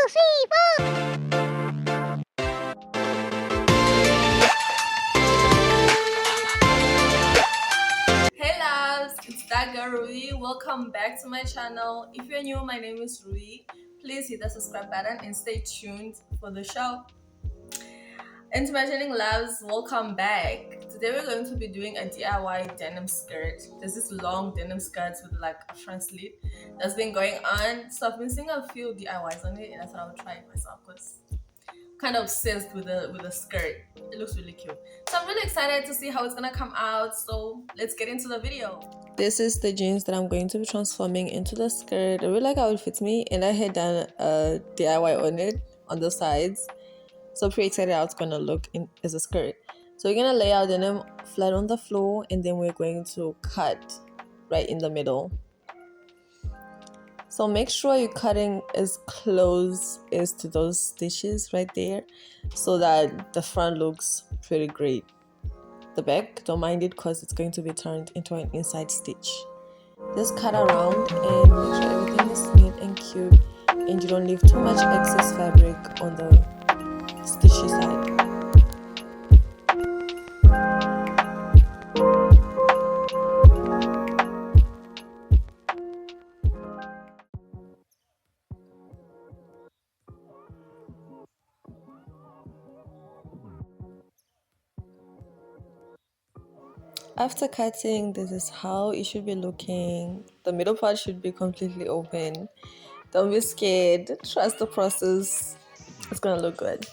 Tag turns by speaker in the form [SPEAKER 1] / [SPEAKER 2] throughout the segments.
[SPEAKER 1] Hey loves, it's ThatGirlRuvie. Welcome back to my channel. If you're new, my name is Rui. Please hit the subscribe button and stay tuned for the show. Imagining loves, welcome back. Today we're going to be doing a DIY denim skirt. There's this long denim skirt with like a front slit that's been going on. So I've been seeing a few DIYs on it, and I thought I would try it myself because kind of obsessed with the skirt. It looks really cute, so I'm really excited to see how it's gonna come out. So let's get into the video. This is the jeans that I'm going to be transforming into the skirt. I really like how it fits me, and I had done a DIY on it on the sides, so pretty excited how it's gonna look as a skirt. So we're gonna lay out denim flat on the floor, and then we're going to cut right in the middle. So make sure you're cutting as close as to those stitches right there so that the front looks pretty great. The back, don't mind it because it's going to be turned into an inside stitch. Just cut around and make sure everything is neat and cute and you don't leave too much excess fabric on the stitchy side. After cutting, this is how it should be looking. The middle part should be completely open. Don't be scared. Trust the process. It's gonna look good.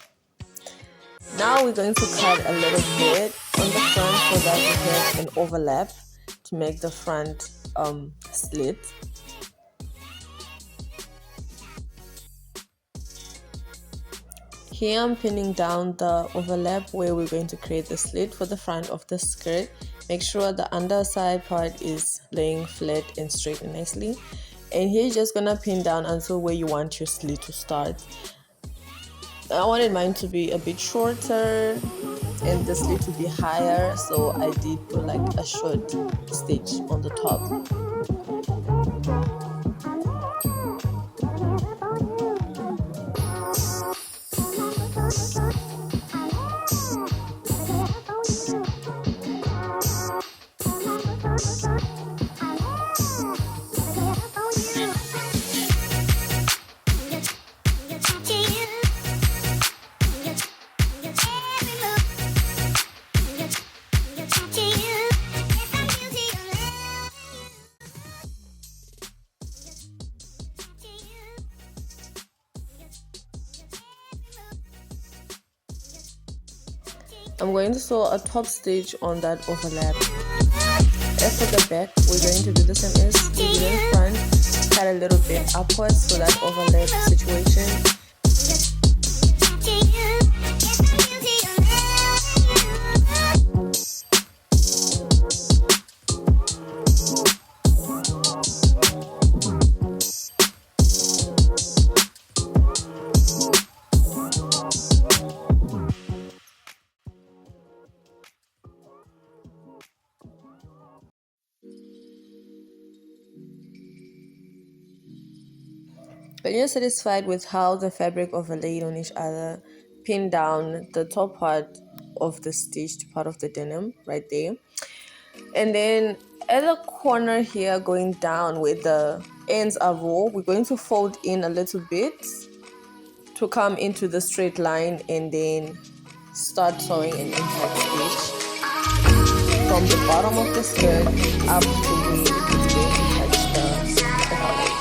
[SPEAKER 1] Now we're going to cut a little bit on the front so that we have an overlap to make the front slit. Here I'm pinning down the overlap where we're going to create the slit for the front of the skirt. Make sure the underside part is laying flat and straight and nicely. And here you're just gonna pin down until where you want your slit to start. I wanted mine to be a bit shorter and the slit to be higher, so I did put like a short stitch on the top. I'm going to sew a top stitch on that overlap. As for the back, we're going to do the same as we did in front. Cut a little bit upwards so that overlap situation. When you're satisfied with how the fabric overlaid on each other, pin down the top part of the stitched part of the denim right there. And then at the corner here going down where the ends are raw, we're going to fold in a little bit to come into the straight line and then start sewing an inside stitch from the bottom of the skirt up to where it's going to touch the overlay.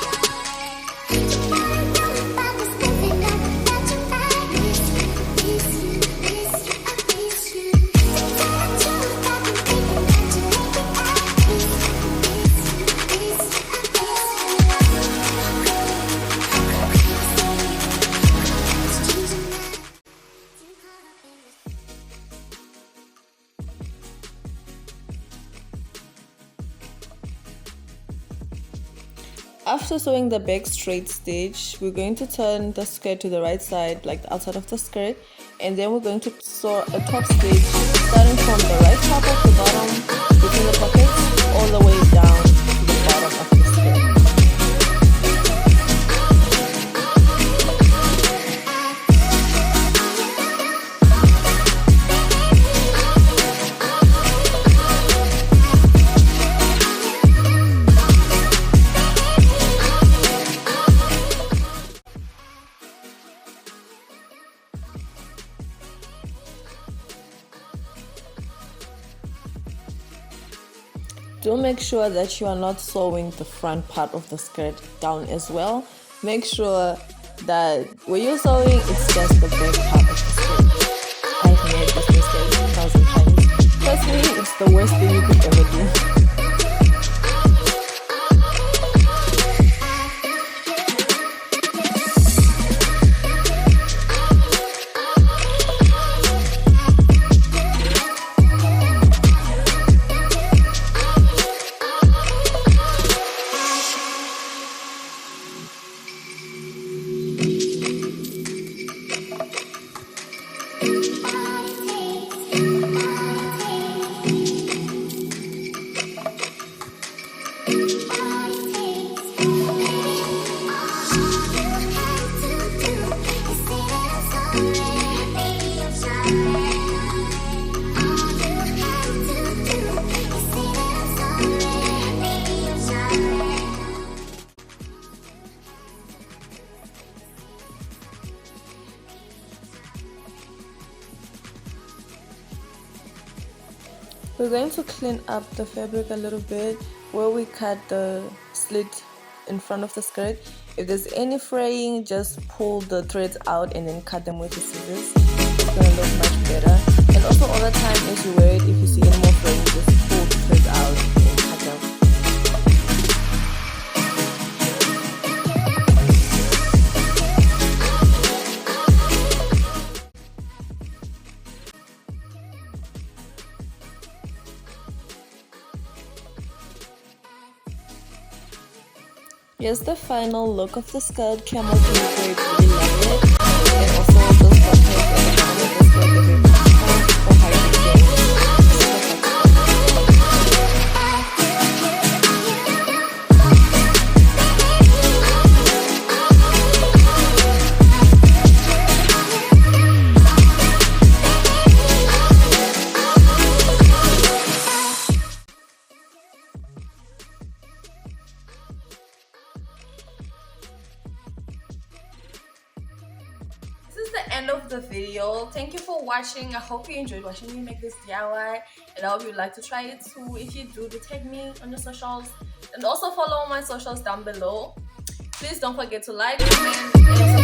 [SPEAKER 1] After sewing the back straight stitch, we're going to turn the skirt to the right side, like the outside of the skirt, and then we're going to sew a top stitch starting from the right top of the bottom within the pocket all the way down to the bottom of the skirt. Do make sure that you are not sewing the front part of the skirt down as well. Make sure that when you're sewing, it's just the back part of the skirt. I've made this mistake 1,000 times. Personally, it's the worst thing you could ever do. We're going to clean up the fabric a little bit where we cut the slit in front of the skirt. If there's any fraying, just pull the threads out and then cut them with the scissors. It's gonna look much better. And also all the time as you wear it, if you see any more fraying, just pull the threads out and cut them. Here's the final look of the skirt. Camel print, really love it. And also those buttons at the bottom of the skirt, they're very comfortable for hiking. This is the end of the video. Thank you for watching. I hope you enjoyed watching me make this DIY, and I hope you'd like to try it too. If you do tag me on your socials, and also follow my socials down below. Please don't forget to like, comment, and